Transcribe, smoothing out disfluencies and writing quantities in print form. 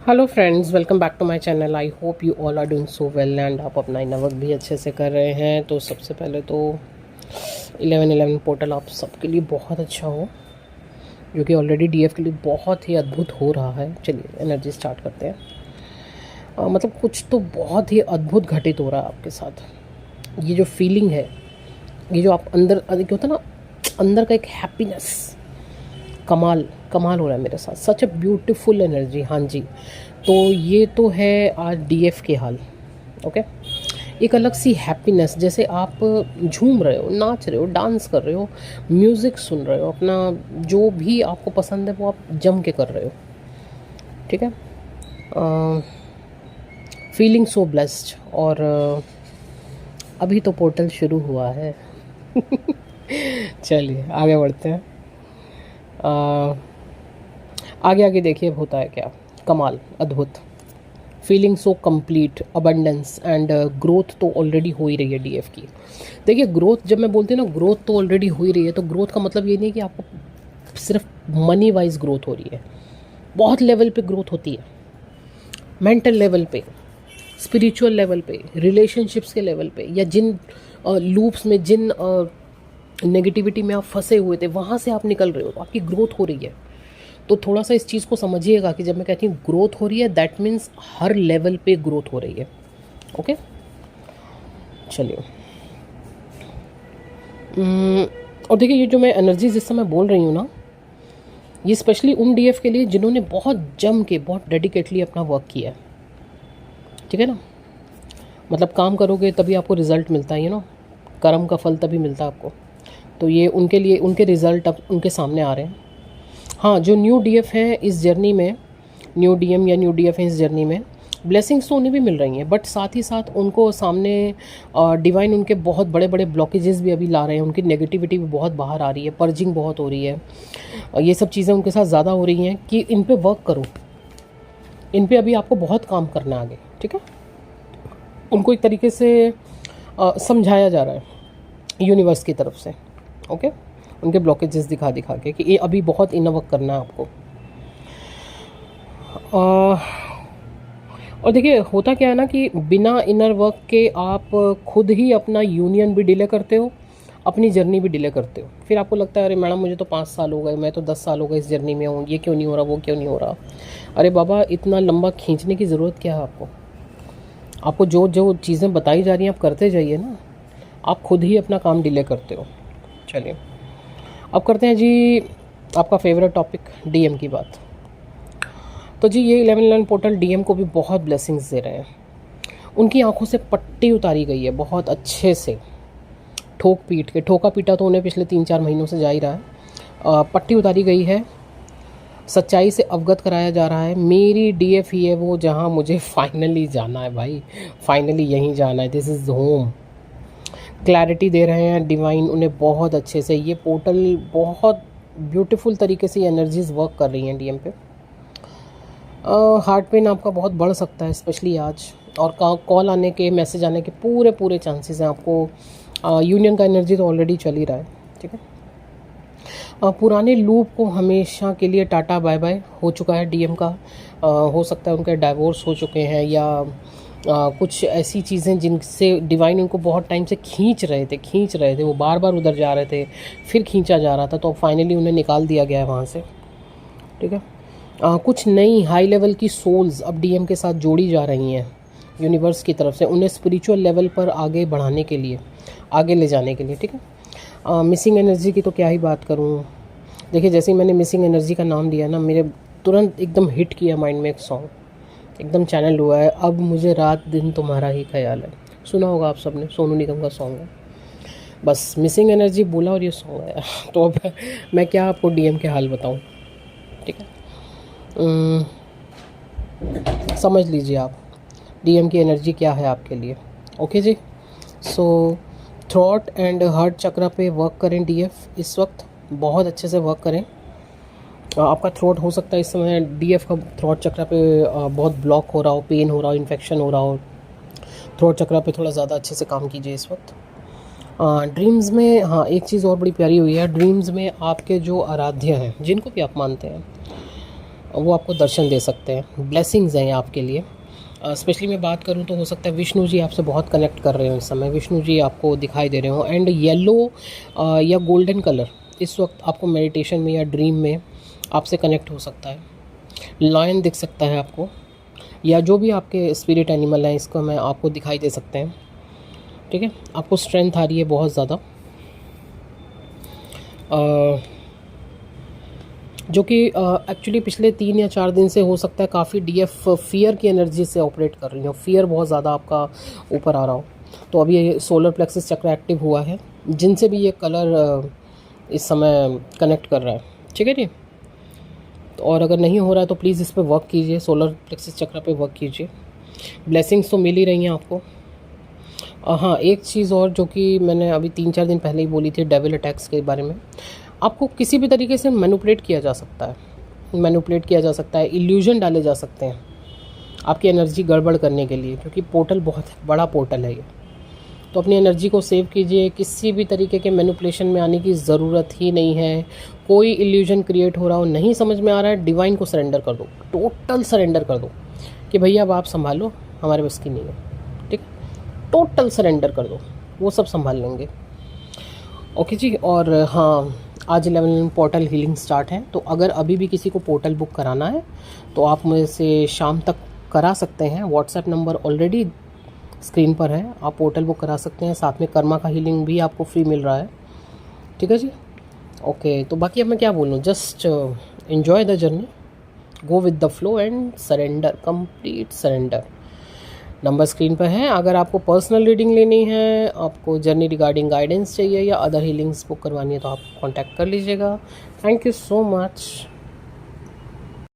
Hello friends, welcome back to my channel. I hope you all are doing so well and आप अपना inner work भी अच्छे से कर रहे हैं। तो सबसे पहले तो 11/11 पोर्टल आप सबके लिए बहुत अच्छा हो, जो कि ऑलरेडी डीएफ के लिए बहुत ही अद्भुत हो रहा है। चलिए एनर्जी स्टार्ट करते हैं। मतलब कुछ तो बहुत ही अद्भुत घटित हो रहा है आपके साथ। ये जो फीलिंग है, ये जो आप अंदर क्या होता है ना, अंदर का एक हैप्पीनेस, कमाल कमाल हो रहा है मेरे साथ। सच अ ब्यूटीफुल एनर्जी। हाँ जी, तो ये तो है आज डीएफ के हाल। ओके, एक अलग सी हैप्पीनेस, जैसे आप झूम रहे हो, नाच रहे हो, डांस कर रहे हो, म्यूज़िक सुन रहे हो, अपना जो भी आपको पसंद है वो आप जम के कर रहे हो। ठीक है, फीलिंग सो ब्लेस्ड। और अभी तो पोर्टल शुरू हुआ है। चलिए आगे बढ़ते हैं। आगे आगे देखिए होता है क्या। कमाल, अद्भुत, feeling so complete, abundance and growth तो ऑलरेडी हो ही रही है डीएफ की। देखिए ग्रोथ, जब मैं बोलती हूँ ना ग्रोथ तो ऑलरेडी हो ही रही है, तो ग्रोथ का मतलब ये नहीं कि आपको सिर्फ मनी वाइज ग्रोथ हो रही है। बहुत लेवल पे ग्रोथ होती है, मेंटल लेवल पे, स्पिरिचुअल लेवल पे, रिलेशनशिप्स के लेवल पे, या जिन लूप्स में, जिन नेगेटिविटी में आप फंसे हुए थे वहाँ से आप निकल रहे हो, तो आपकी ग्रोथ हो रही है। तो थोड़ा सा इस चीज़ को समझिएगा कि जब मैं कहती हूँ ग्रोथ हो रही है, दैट मीन्स हर लेवल पे ग्रोथ हो रही है। ओके, चलिए। और देखिए, ये जो मैं एनर्जी जिस समय बोल रही हूँ ना, ये स्पेशली उन डीएफ के लिए जिन्होंने बहुत जम के, बहुत डेडिकेटली अपना वर्क किया है। ठीक है ना, मतलब काम करोगे तभी आपको रिजल्ट मिलता है, कर्म का फल तभी मिलता है आपको। तो ये उनके लिए, उनके रिजल्ट अब उनके सामने आ रहे हैं। हाँ, जो न्यू डीएफ हैं इस जर्नी में, न्यू डीएम या न्यू डीएफ हैं इस जर्नी में, ब्लेसिंग्स तो उन्हें भी मिल रही हैं, बट साथ ही साथ उनको सामने डिवाइन उनके बहुत बड़े बड़े ब्लॉकेजेस भी अभी ला रहे हैं। उनकी नेगेटिविटी भी बहुत बाहर आ रही है, पर्जिंग बहुत हो रही है। ये सब चीज़ें उनके साथ ज़्यादा हो रही हैं कि इन पे वर्क करो, इन पे अभी आपको बहुत काम करना है आगे। ठीक है, उनको एक तरीके से समझाया जा रहा है यूनिवर्स की तरफ से। ओके, उनके ब्लॉकेजेस दिखा दिखा के कि ये अभी बहुत इनर वर्क करना है आपको। और देखिए होता क्या है ना कि बिना इनर वर्क के आप खुद ही अपना यूनियन भी डिले करते हो, अपनी जर्नी भी डिले करते हो। फिर आपको लगता है अरे मैडम मुझे तो 5 साल हो गए, मैं तो 10 साल हो गए इस जर्नी में हूँ, ये क्यों नहीं हो रहा, वो क्यों नहीं हो रहा। अरे बाबा, इतना लंबा खींचने की ज़रूरत क्या है आपको? आपको जो जो चीज़ें बताई जा रही हैं आप करते जाइए ना, आप खुद ही अपना काम डिले करते हो। चलिए अब करते हैं जी आपका फेवरेट टॉपिक, डीएम की बात। तो जी ये 11/11 पोर्टल डीएम को भी बहुत ब्लेसिंग्स दे रहे हैं। उनकी आंखों से पट्टी उतारी गई है बहुत अच्छे से, ठोक पीट के। ठोका पीटा तो उन्हें पिछले 3-4 महीनों से जा ही रहा है। पट्टी उतारी गई है, सच्चाई से अवगत कराया जा रहा है। मेरी डीएफ ही है वो जहां मुझे फाइनली जाना है भाई, फाइनली यहीं जाना है, दिस इज़ होम। क्लैरिटी दे रहे हैं डिवाइन उन्हें बहुत अच्छे से। ये पोर्टल बहुत ब्यूटीफुल तरीके से एनर्जीज वर्क कर रही हैं डीएम पे। हार्ट पेन आपका बहुत बढ़ सकता है स्पेशली आज, और कॉल आने के, मैसेज आने के पूरे पूरे चांसेस हैं आपको। यूनियन का एनर्जी तो ऑलरेडी चल ही रहा है। ठीक है, पुराने लूप को हमेशा के लिए टाटा बाय बाय हो चुका है डीएम का। हो सकता है उनके डाइवोर्स हो चुके हैं, या कुछ ऐसी चीज़ें जिनसे डिवाइन उनको बहुत टाइम से खींच रहे थे, वो बार बार उधर जा रहे थे, फिर खींचा जा रहा था, तो फाइनली उन्हें निकाल दिया गया है वहाँ से। ठीक है, कुछ नई हाई लेवल की सोल्स अब डीएम के साथ जोड़ी जा रही हैं यूनिवर्स की तरफ से, उन्हें स्पिरिचुअल लेवल पर आगे बढ़ाने के लिए, आगे ले जाने के लिए। ठीक है, मिसिंग एनर्जी की तो क्या ही बात करूँ। देखिए जैसे ही मैंने मिसिंग एनर्जी का नाम दिया ना, मेरे तुरंत एकदम हिट किया माइंड में एक सॉन्ग, एकदम चैनल हुआ है, अब मुझे रात दिन तुम्हारा ही ख्याल है। सुना होगा आप सबने, सोनू निगम का सॉन्ग है। बस मिसिंग एनर्जी बोला और ये सॉन्ग आया। तो अब मैं क्या आपको डीएम के हाल बताऊं। ठीक है, समझ लीजिए आप डीएम की एनर्जी क्या है आपके लिए। ओके जी, so throat and heart chakra पे वर्क करें डीएफ इस वक्त, बहुत अच्छे से वर्क करें। आपका थ्रोट हो सकता है इस समय डीएफ का थ्रोट चक्रा पे बहुत ब्लॉक हो रहा हो, पेन हो रहा हो, इन्फेक्शन हो रहा हो। थ्रोट चक्रा पे थोड़ा ज़्यादा अच्छे से काम कीजिए इस वक्त। ड्रीम्स में, हाँ एक चीज़ और बड़ी प्यारी हुई है, ड्रीम्स में आपके जो आराध्य हैं, जिनको भी आप मानते हैं, वो आपको दर्शन दे सकते हैं। ब्लेसिंग्स हैं ये आपके लिए। स्पेशली मैं बात करूँ तो हो सकता है विष्णु जी आपसे बहुत कनेक्ट कर रहे हो इस समय, विष्णु जी आपको दिखाई दे रहे हो। एंड येलो या गोल्डन कलर इस वक्त आपको मेडिटेशन में या ड्रीम में आपसे कनेक्ट हो सकता है। लायन दिख सकता है आपको, या जो भी आपके स्पिरिट एनिमल हैं इसको मैं आपको दिखाई दे सकते हैं। ठीक है, आपको स्ट्रेंथ आ रही है बहुत ज़्यादा, जो कि एक्चुअली पिछले 3 या 4 दिन से हो सकता है काफ़ी डीएफ फियर की एनर्जी से ऑपरेट कर रही हो, फियर बहुत ज़्यादा आपका ऊपर आ रहा हो। तो अभी ये सोलर प्लेक्सस चक्र एक्टिव हुआ है, जिनसे भी ये कलर इस समय कनेक्ट कर रहा है। ठीक है जी। तो और अगर नहीं हो रहा है तो प्लीज़ इस पर वर्क कीजिए, सोलर प्लेक्सस चक्र पे वर्क कीजिए। ब्लेसिंग्स तो मिल ही रही हैं आपको। हाँ, एक चीज़ और जो कि मैंने अभी 3-4 दिन पहले ही बोली थी डेविल अटैक्स के बारे में। आपको किसी भी तरीके से मैनिपुलेट किया जा सकता है, मैनिपुलेट किया जा सकता है, इल्यूजन डाले जा सकते हैं आपकी एनर्जी गड़बड़ करने के लिए, क्योंकि पोर्टल बहुत बड़ा पोर्टल है ये। तो अपनी एनर्जी को सेव कीजिए, किसी भी तरीके के मैनिपुलेशन में आने की ज़रूरत ही नहीं है। कोई इल्यूजन क्रिएट हो रहा हो, नहीं समझ में आ रहा है, डिवाइन को सरेंडर कर दो, टोटल सरेंडर कर दो कि भैया अब आप संभालो, हमारे बस की नहीं है। ठीक, टोटल सरेंडर कर दो, वो सब संभाल लेंगे। ओके जी। और हाँ, आज 11 पोर्टल हीलिंग स्टार्ट है, तो अगर अभी भी किसी को पोर्टल बुक कराना है तो आप मुझे से शाम तक करा सकते हैं। व्हाट्सएप नंबर ऑलरेडी स्क्रीन पर है, आप पोर्टल बुक करा सकते हैं। साथ में कर्मा का हीलिंग भी आपको फ्री मिल रहा है। ठीक है जी। ओके, तो बाकी अब मैं क्या बोलूँ, just enjoy the journey, go with the flow and surrender, complete surrender. Number screen पर है। अगर आपको पर्सनल रीडिंग लेनी है, आपको जर्नी रिगार्डिंग गाइडेंस चाहिए या अदर हीलिंग्स बुक करवानी है तो आप कांटेक्ट कर लीजिएगा। Thank you so much.